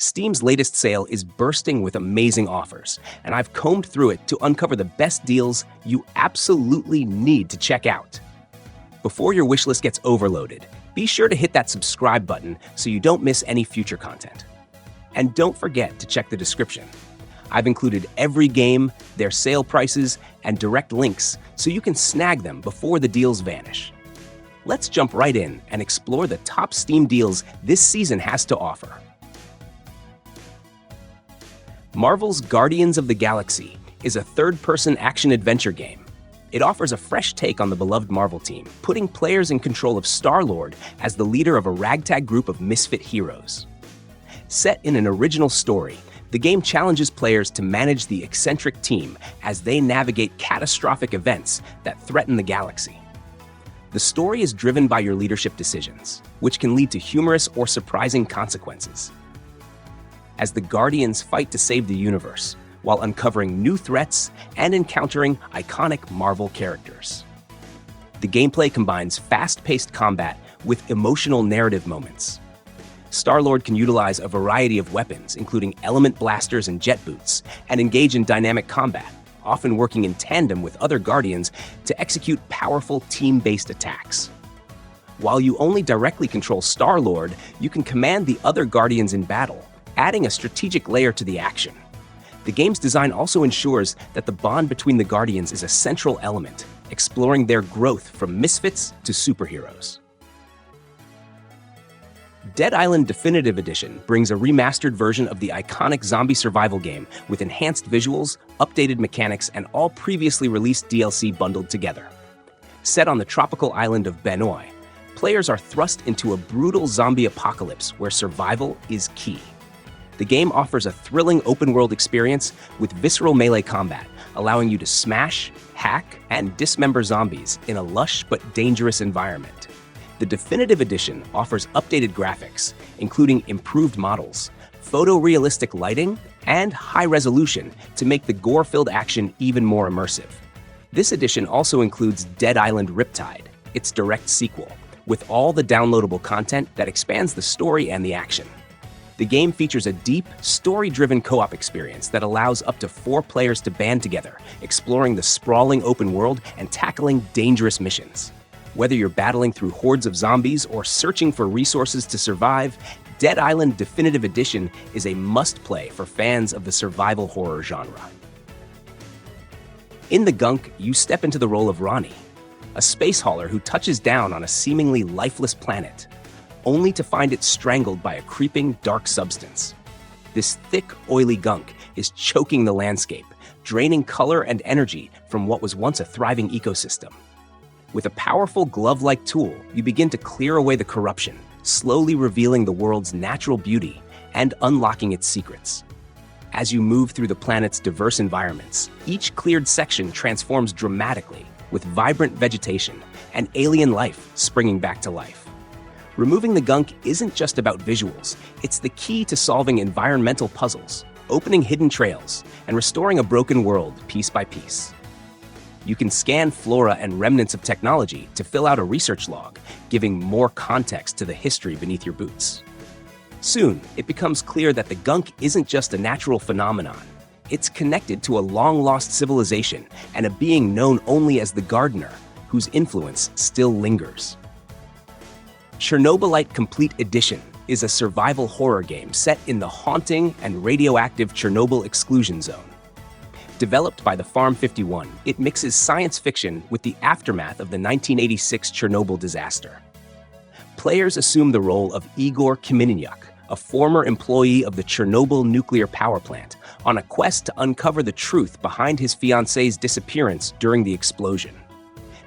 Steam's latest sale is bursting with amazing offers, and I've combed through it to uncover the best deals you absolutely need to check out. Before your wishlist gets overloaded, be sure to hit that subscribe button so you don't miss any future content. And don't forget to check the description. I've included every game, their sale prices, and direct links so you can snag them before the deals vanish. Let's jump right in and explore the top Steam deals this season has to offer. Marvel's Guardians of the Galaxy is a third-person action-adventure game. It offers a fresh take on the beloved Marvel team, putting players in control of Star-Lord as the leader of a ragtag group of misfit heroes. Set in an original story, the game challenges players to manage the eccentric team as they navigate catastrophic events that threaten the galaxy. The story is driven by your leadership decisions, which can lead to humorous or surprising consequences. As the Guardians fight to save the universe, while uncovering new threats and encountering iconic Marvel characters. The gameplay combines fast-paced combat with emotional narrative moments. Star-Lord can utilize a variety of weapons, including element blasters and jet boots, and engage in dynamic combat, often working in tandem with other Guardians to execute powerful team-based attacks. While you only directly control Star-Lord, you can command the other Guardians in battle, adding a strategic layer to the action. The game's design also ensures that the bond between the Guardians is a central element, exploring their growth from misfits to superheroes. Dead Island Definitive Edition brings a remastered version of the iconic zombie survival game with enhanced visuals, updated mechanics, and all previously released DLC bundled together. Set on the tropical island of Benoi, players are thrust into a brutal zombie apocalypse where survival is key. The game offers a thrilling open-world experience with visceral melee combat, allowing you to smash, hack, and dismember zombies in a lush but dangerous environment. The Definitive Edition offers updated graphics, including improved models, photorealistic lighting, and high resolution to make the gore-filled action even more immersive. This edition also includes Dead Island Riptide, its direct sequel, with all the downloadable content that expands the story and the action. The game features a deep, story-driven co-op experience that allows up to 4 players to band together, exploring the sprawling open world and tackling dangerous missions. Whether you're battling through hordes of zombies or searching for resources to survive, Dead Island Definitive Edition is a must-play for fans of the survival horror genre. In the Gunk, you step into the role of Ronnie, a space hauler who touches down on a seemingly lifeless planet, only to find it strangled by a creeping, dark substance. This thick, oily gunk is choking the landscape, draining color and energy from what was once a thriving ecosystem. With a powerful glove-like tool, you begin to clear away the corruption, slowly revealing the world's natural beauty and unlocking its secrets. As you move through the planet's diverse environments, each cleared section transforms dramatically, with vibrant vegetation and alien life springing back to life. Removing the gunk isn't just about visuals, it's the key to solving environmental puzzles, opening hidden trails, and restoring a broken world piece by piece. You can scan flora and remnants of technology to fill out a research log, giving more context to the history beneath your boots. Soon, it becomes clear that the gunk isn't just a natural phenomenon. It's connected to a long-lost civilization and a being known only as the Gardener, whose influence still lingers. Chernobylite Complete Edition is a survival horror game set in the haunting and radioactive Chernobyl exclusion zone. Developed by the Farm 51, it mixes science fiction with the aftermath of the 1986 Chernobyl disaster. Players assume the role of Igor Kamieniuk, a former employee of the Chernobyl nuclear power plant, on a quest to uncover the truth behind his fiancée's disappearance during the explosion.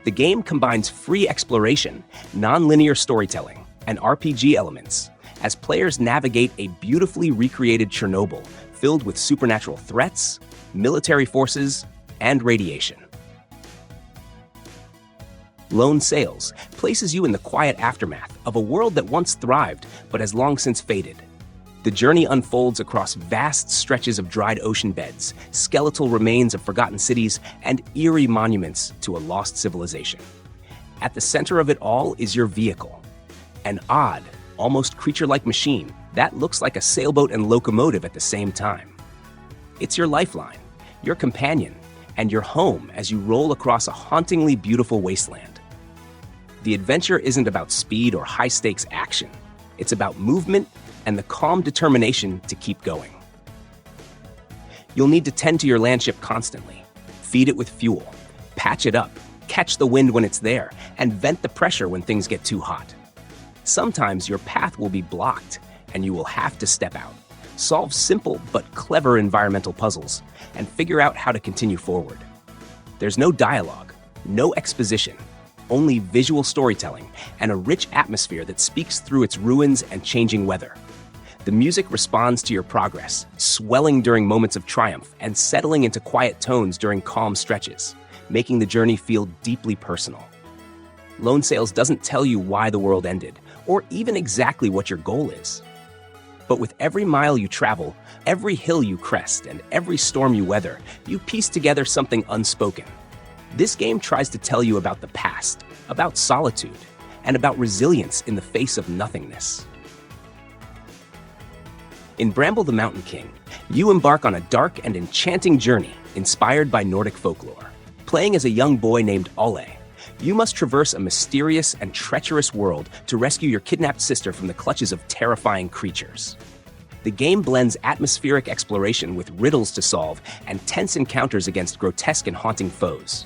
The game combines free exploration, non-linear storytelling, and RPG elements, as players navigate a beautifully recreated Chernobyl filled with supernatural threats, military forces, and radiation. Lone Sails places you in the quiet aftermath of a world that once thrived but has long since faded. The journey unfolds across vast stretches of dried ocean beds, skeletal remains of forgotten cities, and eerie monuments to a lost civilization. At the center of it all is your vehicle, an odd, almost creature-like machine that looks like a sailboat and locomotive at the same time. It's your lifeline, your companion, and your home as you roll across a hauntingly beautiful wasteland. The adventure isn't about speed or high-stakes action. It's about movement and the calm determination to keep going. You'll need to tend to your landship constantly, feed it with fuel, patch it up, catch the wind when it's there, and vent the pressure when things get too hot. Sometimes your path will be blocked, and you will have to step out, solve simple but clever environmental puzzles, and figure out how to continue forward. There's no dialogue, no exposition, only visual storytelling and a rich atmosphere that speaks through its ruins and changing weather. The music responds to your progress, swelling during moments of triumph and settling into quiet tones during calm stretches, making the journey feel deeply personal. Lone Sails doesn't tell you why the world ended, or even exactly what your goal is. But with every mile you travel, every hill you crest, and every storm you weather, you piece together something unspoken. This game tries to tell you about the past, about solitude, and about resilience in the face of nothingness. In Bramble the Mountain King, you embark on a dark and enchanting journey inspired by Nordic folklore. Playing as a young boy named Ole, you must traverse a mysterious and treacherous world to rescue your kidnapped sister from the clutches of terrifying creatures. The game blends atmospheric exploration with riddles to solve and tense encounters against grotesque and haunting foes.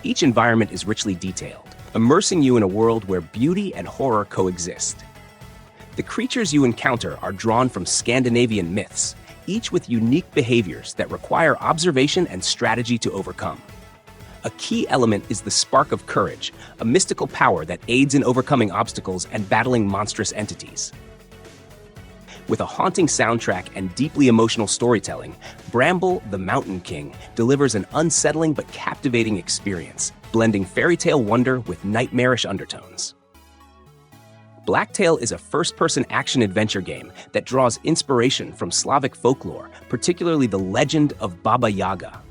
Each environment is richly detailed, immersing you in a world where beauty and horror coexist. The creatures you encounter are drawn from Scandinavian myths, each with unique behaviors that require observation and strategy to overcome. A key element is the Spark of Courage, a mystical power that aids in overcoming obstacles and battling monstrous entities. With a haunting soundtrack and deeply emotional storytelling, Bramble the Mountain King delivers an unsettling but captivating experience, blending fairy tale wonder with nightmarish undertones. BLACKTAIL is a first-person action-adventure game that draws inspiration from Slavic folklore, particularly the legend of Baba Yaga.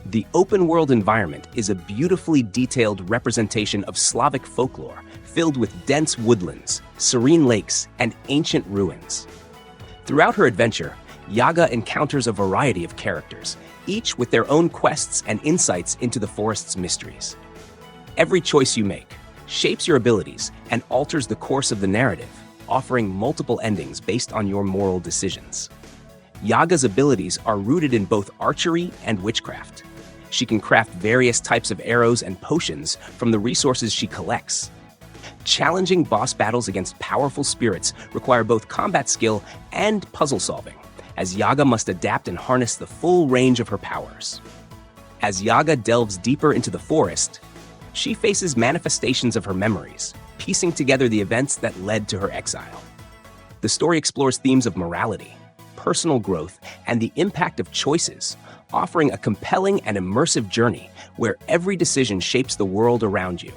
The open-world environment is a beautifully detailed representation of Slavic folklore, filled with dense woodlands, serene lakes, and ancient ruins. Throughout her adventure, Yaga encounters a variety of characters, each with their own quests and insights into the forest's mysteries. Every choice you make shapes your abilities and alters the course of the narrative, offering multiple endings based on your moral decisions. Yaga's abilities are rooted in both archery and witchcraft. She can craft various types of arrows and potions from the resources she collects. Challenging boss battles against powerful spirits require both combat skill and puzzle solving, as Yaga must adapt and harness the full range of her powers. As Yaga delves deeper into the forest, she faces manifestations of her memories, piecing together the events that led to her exile. The story explores themes of morality, personal growth, and the impact of choices, offering a compelling and immersive journey where every decision shapes the world around you.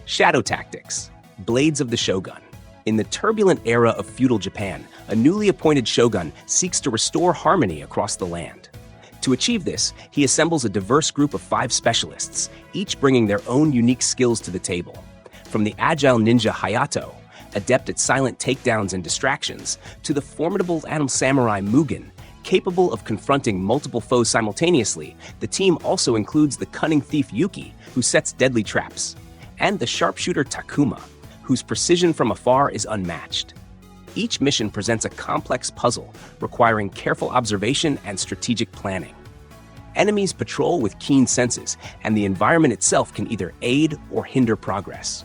Shadow Tactics, Blades of the Shogun. In the turbulent era of feudal Japan, a newly appointed shogun seeks to restore harmony across the land. To achieve this, he assembles a diverse group of 5 specialists, each bringing their own unique skills to the table. From the agile ninja Hayato, adept at silent takedowns and distractions, to the formidable animal samurai Mugen, capable of confronting multiple foes simultaneously, the team also includes the cunning thief Yuki, who sets deadly traps, and the sharpshooter Takuma, whose precision from afar is unmatched. Each mission presents a complex puzzle requiring careful observation and strategic planning. Enemies patrol with keen senses, and the environment itself can either aid or hinder progress.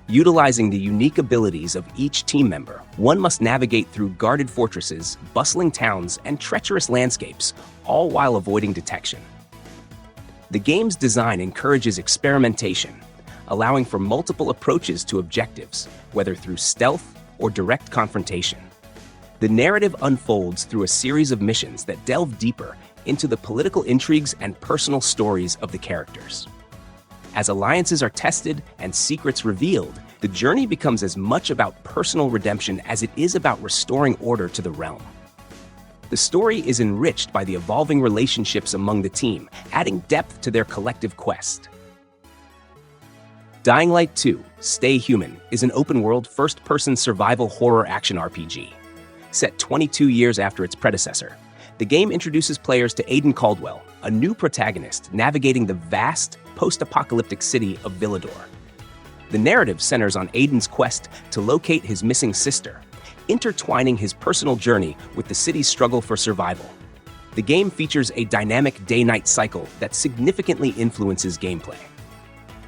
Utilizing the unique abilities of each team member, one must navigate through guarded fortresses, bustling towns, and treacherous landscapes, all while avoiding detection. The game's design encourages experimentation, allowing for multiple approaches to objectives, whether through stealth or direct confrontation. The narrative unfolds through a series of missions that delve deeper into the political intrigues and personal stories of the characters. As alliances are tested and secrets revealed, the journey becomes as much about personal redemption as it is about restoring order to the realm. The story is enriched by the evolving relationships among the team, adding depth to their collective quest. Dying Light 2: Stay Human is an open-world, first-person survival horror action RPG. Set 22 years after its predecessor, the game introduces players to Aiden Caldwell, a new protagonist navigating the vast, post-apocalyptic city of Villador. The narrative centers on Aiden's quest to locate his missing sister, intertwining his personal journey with the city's struggle for survival. The game features a dynamic day-night cycle that significantly influences gameplay.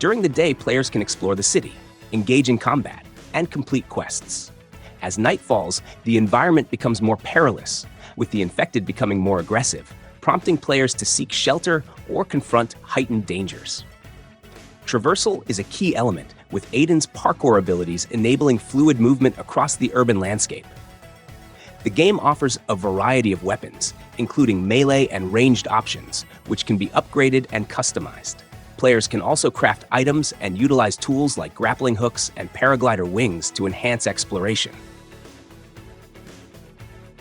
During the day, players can explore the city, engage in combat, and complete quests. As night falls, the environment becomes more perilous, with the infected becoming more aggressive, prompting players to seek shelter or confront heightened dangers. Traversal is a key element, with Aiden's parkour abilities enabling fluid movement across the urban landscape. The game offers a variety of weapons, including melee and ranged options, which can be upgraded and customized. Players can also craft items and utilize tools like grappling hooks and paraglider wings to enhance exploration.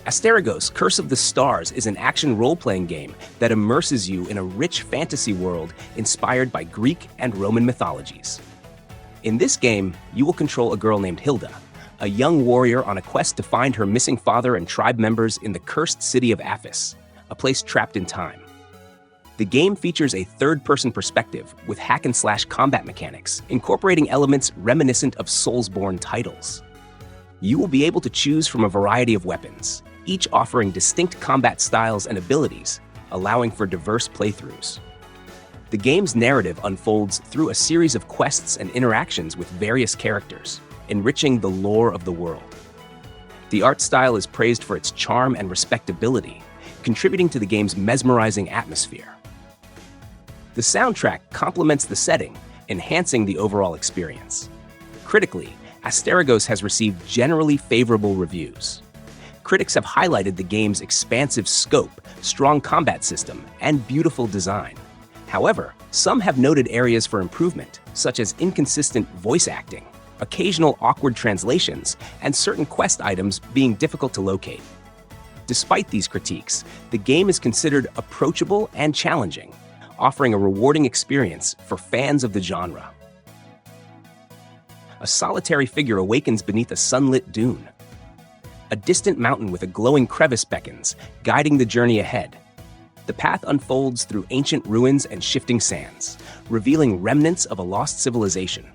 Asterigos: Curse of the Stars is an action role-playing game that immerses you in a rich fantasy world inspired by Greek and Roman mythologies. In this game, you will control a girl named Hilda, a young warrior on a quest to find her missing father and tribe members in the cursed city of Aphis, a place trapped in time. The game features a third-person perspective with hack-and-slash combat mechanics, incorporating elements reminiscent of Soulsborne titles. You will be able to choose from a variety of weapons, each offering distinct combat styles and abilities, allowing for diverse playthroughs. The game's narrative unfolds through a series of quests and interactions with various characters, enriching the lore of the world. The art style is praised for its charm and respectability, contributing to the game's mesmerizing atmosphere. The soundtrack complements the setting, enhancing the overall experience. Critically, Asterigos has received generally favorable reviews. Critics have highlighted the game's expansive scope, strong combat system, and beautiful design. However, some have noted areas for improvement, such as inconsistent voice acting, occasional awkward translations, and certain quest items being difficult to locate. Despite these critiques, the game is considered approachable and challenging, offering a rewarding experience for fans of the genre. A solitary figure awakens beneath a sunlit dune. A distant mountain with a glowing crevice beckons, guiding the journey ahead. The path unfolds through ancient ruins and shifting sands, revealing remnants of a lost civilization.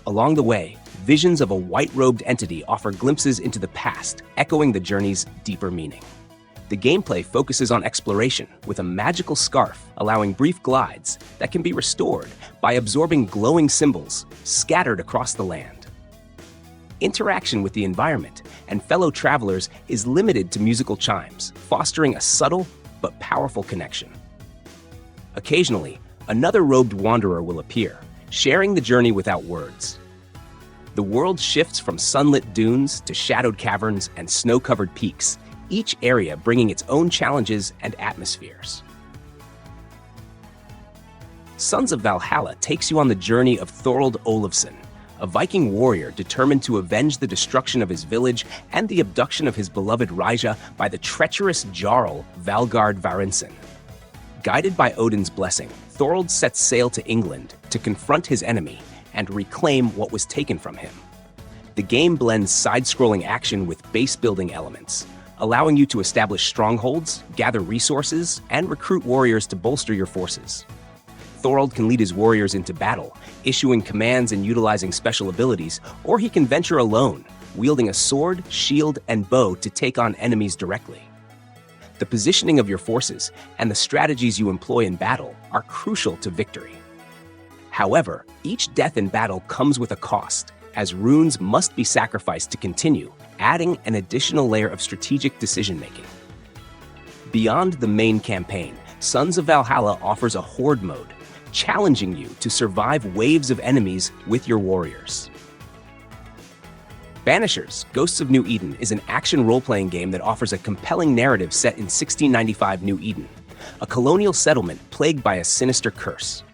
Along the way, visions of a white-robed entity offer glimpses into the past, echoing the journey's deeper meaning. The gameplay focuses on exploration, with a magical scarf allowing brief glides that can be restored by absorbing glowing symbols scattered across the land. Interaction with the environment and fellow travelers is limited to musical chimes, fostering a subtle but powerful connection. Occasionally, another robed wanderer will appear, sharing the journey without words. The world shifts from sunlit dunes to shadowed caverns and snow-covered peaks, each area bringing its own challenges and atmospheres. Sons of Valhalla takes you on the journey of Thorold Olafsson, a Viking warrior determined to avenge the destruction of his village and the abduction of his beloved Raija by the treacherous Jarl Valgard Varinsson. Guided by Odin's blessing, Thorold sets sail to England to confront his enemy and reclaim what was taken from him. The game blends side-scrolling action with base-building elements, allowing you to establish strongholds, gather resources, and recruit warriors to bolster your forces. Thorold can lead his warriors into battle, issuing commands and utilizing special abilities, or he can venture alone, wielding a sword, shield, and bow to take on enemies directly. The positioning of your forces and the strategies you employ in battle are crucial to victory. However, each death in battle comes with a cost, as runes must be sacrificed to continue, adding an additional layer of strategic decision-making. Beyond the main campaign, Sons of Valhalla offers a horde mode, challenging you to survive waves of enemies with your warriors. Banishers: Ghosts of New Eden is an action role-playing game that offers a compelling narrative set in 1695 New Eden, a colonial settlement plagued by a sinister curse.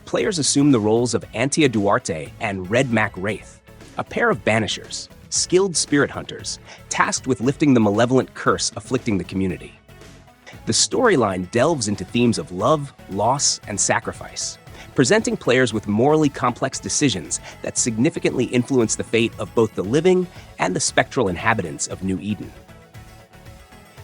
Players assume the roles of Antia Duarte and Red Mac Wraith, a pair of Banishers, skilled spirit hunters, tasked with lifting the malevolent curse afflicting the community. The storyline delves into themes of love, loss, and sacrifice, presenting players with morally complex decisions that significantly influence the fate of both the living and the spectral inhabitants of New Eden.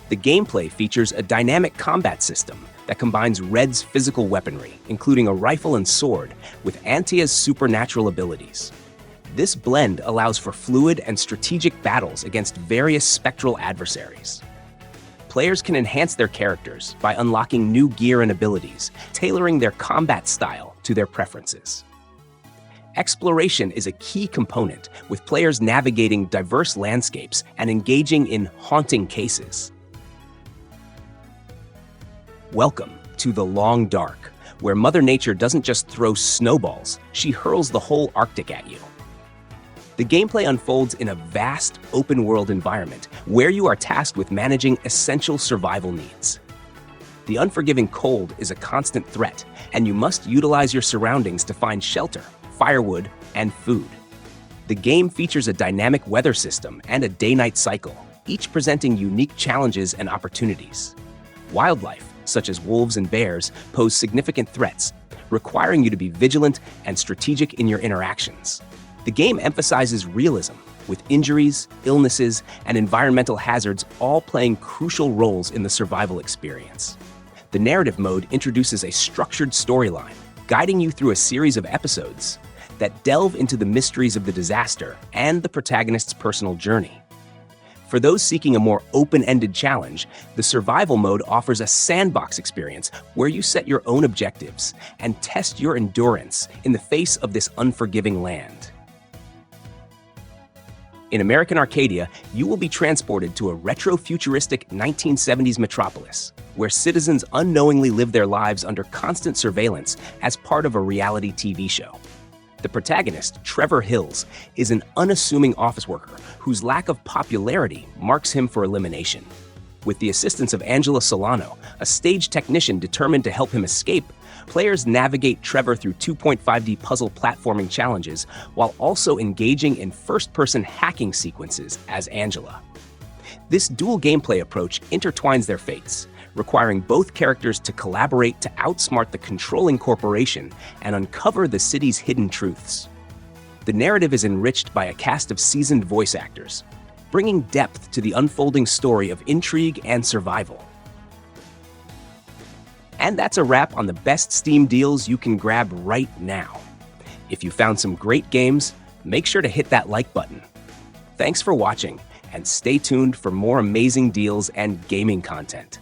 The gameplay features a dynamic combat system that combines Red's physical weaponry, including a rifle and sword, with Antia's supernatural abilities. This blend allows for fluid and strategic battles against various spectral adversaries. Players can enhance their characters by unlocking new gear and abilities, tailoring their combat style to their preferences. Exploration is a key component, with players navigating diverse landscapes and engaging in haunting cases. Welcome to the Long Dark, where Mother Nature doesn't just throw snowballs, she hurls the whole Arctic at you. The gameplay unfolds in a vast, open-world environment where you are tasked with managing essential survival needs. The unforgiving cold is a constant threat, and you must utilize your surroundings to find shelter, firewood, and food. The game features a dynamic weather system and a day-night cycle, each presenting unique challenges and opportunities. Wildlife, such as wolves and bears, pose significant threats, requiring you to be vigilant and strategic in your interactions. The game emphasizes realism, with injuries, illnesses, and environmental hazards all playing crucial roles in the survival experience. The narrative mode introduces a structured storyline, guiding you through a series of episodes that delve into the mysteries of the disaster and the protagonist's personal journey. For those seeking a more open-ended challenge, the survival mode offers a sandbox experience where you set your own objectives and test your endurance in the face of this unforgiving land. In American Arcadia, you will be transported to a retro-futuristic 1970s metropolis, where citizens unknowingly live their lives under constant surveillance as part of a reality TV show. The protagonist, Trevor Hills, is an unassuming office worker whose lack of popularity marks him for elimination. With the assistance of Angela Solano, a stage technician determined to help him escape, players navigate Trevor through 2.5D puzzle platforming challenges while also engaging in first-person hacking sequences as Angela. This dual gameplay approach intertwines their fates, requiring both characters to collaborate to outsmart the controlling corporation and uncover the city's hidden truths. The narrative is enriched by a cast of seasoned voice actors, bringing depth to the unfolding story of intrigue and survival. And that's a wrap on the best Steam deals you can grab right now. If you found some great games, make sure to hit that like button. Thanks for watching, and stay tuned for more amazing deals and gaming content.